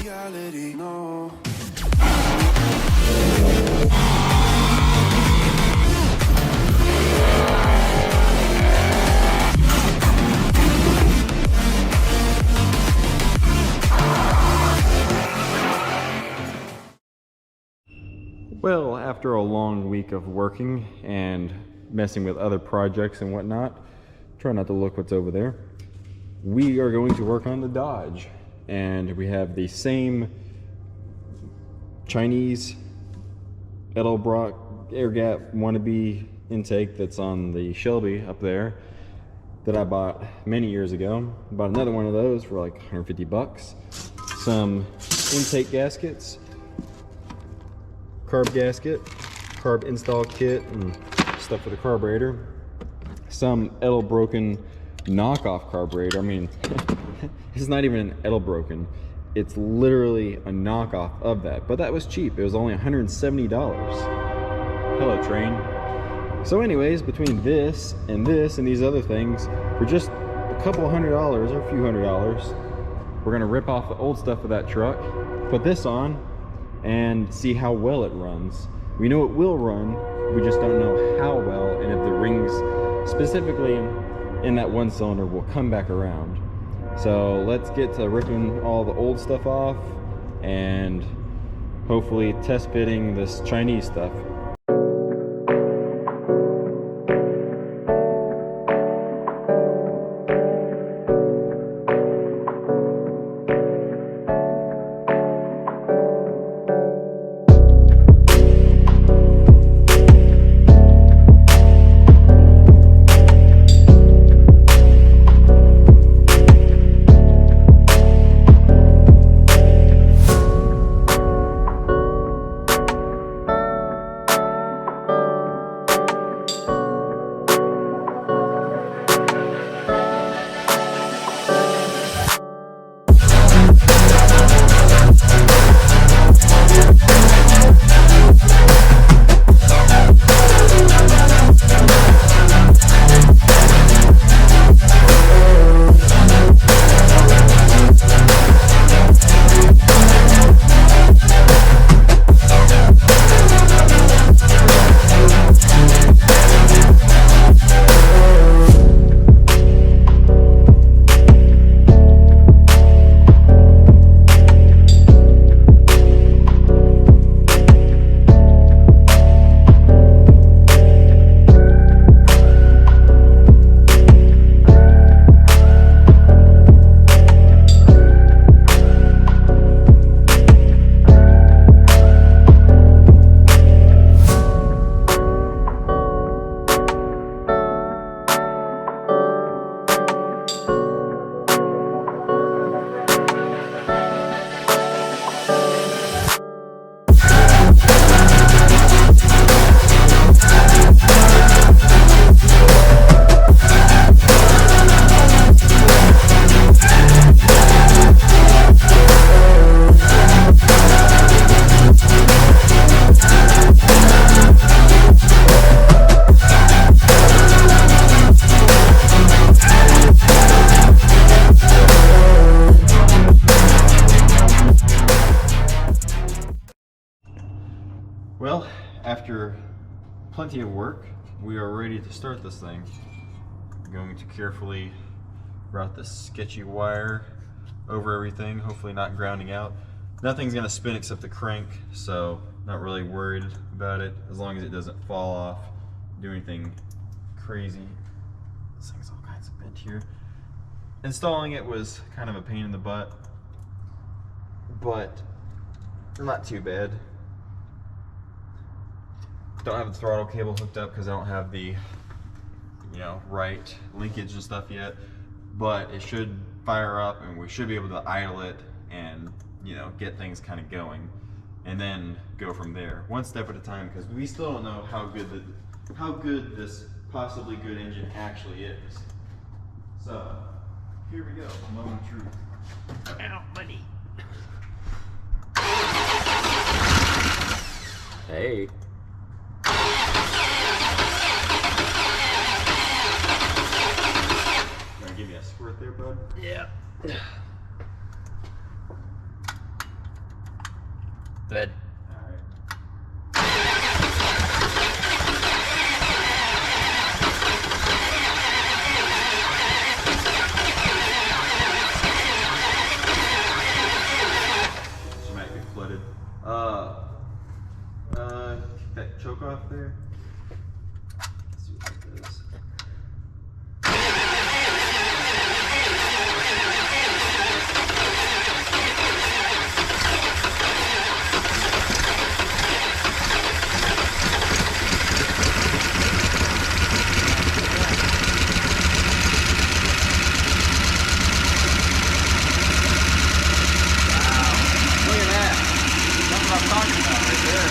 reality, no. Well, after a long week of working and messing with other projects and whatnot, try not to look what's over there, we are going to work on the Dodge. And we have the same Chinese Edelbrock air gap wannabe intake that's on the Shelby up there that I bought many years ago. Bought another one of those for like 150 bucks. Some intake gaskets, carb gasket, carb install kit, and stuff for the carburetor. Some Edelbroken knockoff carburetor. I mean, it's not even an Edelbroken. It's literally a knockoff of that. But that was cheap. It was only $170. Hello, train. So anyways, between this and these other things, for just a couple $100 or a few $100, we're gonna rip off the old stuff of that truck, put this on, and see how well it runs. We know it will run, we just don't know how well, and if the rings specifically in that one cylinder will come back around. So let's get to ripping all the old stuff off and hopefully test fitting this Chinese stuff. Well, after plenty of work, we are ready to start this thing. I'm going to carefully route this sketchy wire over everything, hopefully not grounding out. Nothing's gonna spin except the crank, so not really worried about it, as long as it doesn't fall off, do anything crazy. This thing's all kinds of bent here. Installing it was kind of a pain in the butt, but not too bad. Don't have the throttle cable hooked up because I don't have the, right linkage and stuff yet, but it should fire up and we should be able to idle it and, get things kind of going, and then go from there, one step at a time, because we still don't know how good this possibly good engine actually is. So here we go, moment of truth. Ow, buddy. Hey. Gonna give you a squirt there, bud? Yeah. Good. She might get flooded. That choke off there. Let's see what that does. Look at that. That's what I'm talking about right there.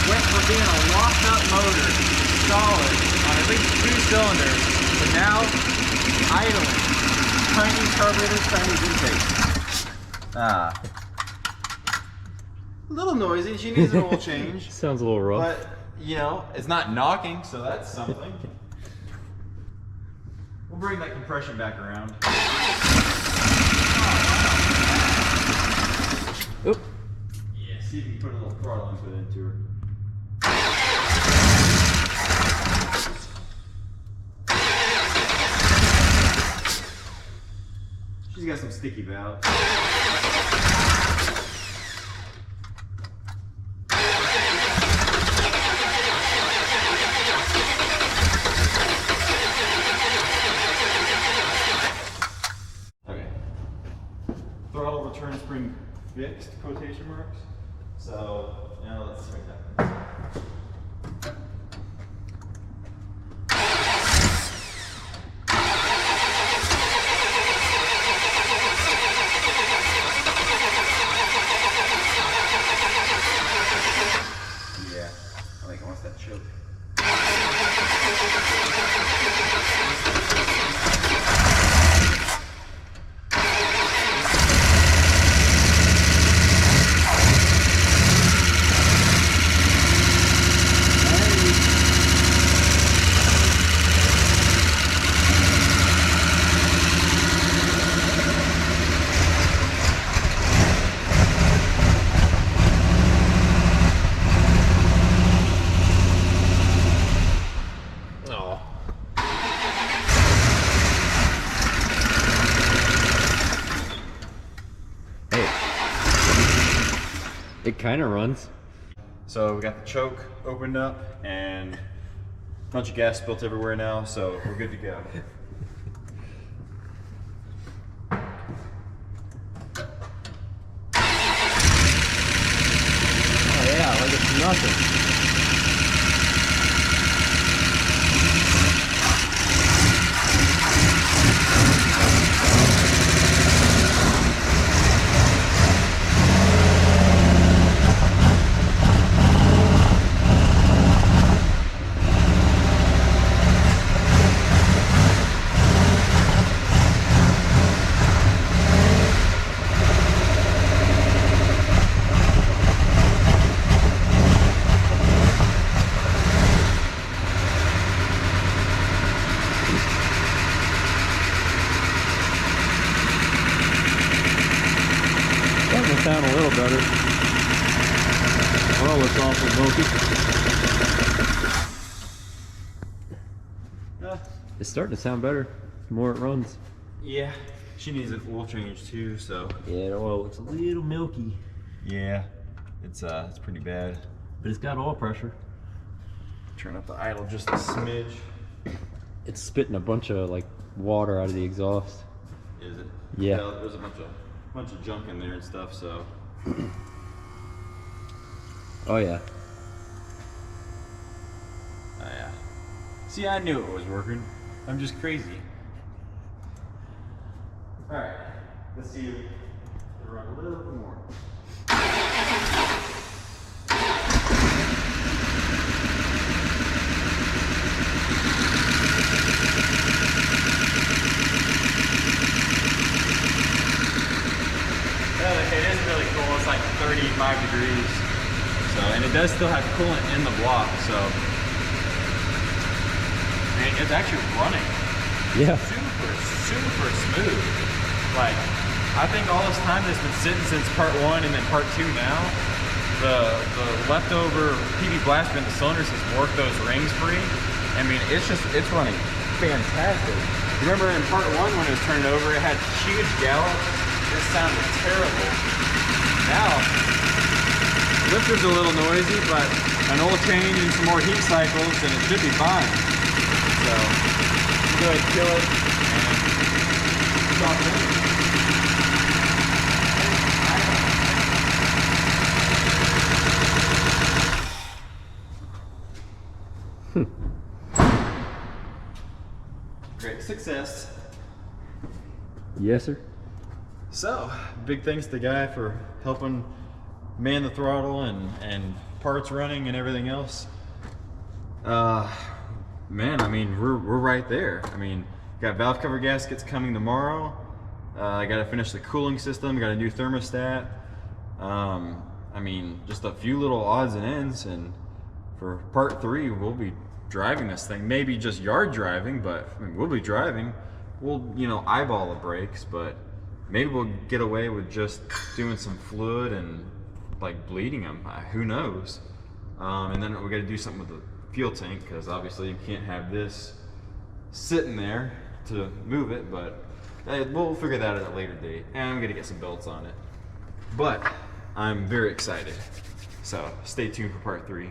Went from being a locked up motor, solid, on at least 2 cylinders, to now idling. Tiny carburetors, tiny intakes. Ah. A little noisy. She needs an oil change. Sounds a little rough. But, you know, it's not knocking, so that's something. We'll bring that compression back around. Oop. Yeah, see if you can put a little throttle input into her. She's got some sticky valves. Okay. Throttle return spring fixed, quotation marks. So now let's check that. Yeah, I think it wants that choke. Oh. Hey, it kind of runs. So we got the choke opened up and a bunch of gas spilt everywhere now, so we're good to go. Oh yeah, like it's nothing. Starting to sound a little better. Oh, it's awful milky. It's starting to sound better the more it runs. Yeah, she needs an oil change too, so Yeah, the oil looks a little milky, yeah, it's pretty bad. but it's got oil pressure. Turn up the idle just a smidge. It's spitting a bunch of like water out of the exhaust. Is it? Yeah. There's a bunch of junk in there and stuff, so. Oh yeah. Oh yeah. See, I knew it was working. I'm just crazy. All right, let's see if we run a little bit more. It is really cool. It's like 35 degrees. So, and it does still have coolant in the block. So, I mean, it's actually running Yeah. super smooth. Like, I think all this time that's been sitting since part 1 and then part 2 now, the leftover PB blast vent, the cylinders has worked those rings free. I mean, it's running fantastic. Remember in part 1 when it was turned over, it had huge gallop. It sounded terrible. Now, lifter's a little noisy, but an oil change and some more heat cycles and it should be fine. So, we'll go ahead and kill it and stop it. Great success. Yes, sir. So, big thanks to the guy for helping man the throttle and parts running and everything else. Man, I mean, we're right there. I mean, got valve cover gaskets coming tomorrow. I got to finish the cooling system. Got a new thermostat. I mean, just a few little odds and ends. And for part 3, we'll be driving this thing. Maybe just yard driving, but I mean, we'll be driving. We'll, you know, eyeball the brakes, but maybe we'll get away with just doing some fluid and like bleeding them. Who knows? And then we got to do something with the fuel tank because obviously you can't have this sitting there to move it. But we'll figure that out at a later date. And I'm gonna get some belts on it. But I'm very excited. So stay tuned for part 3.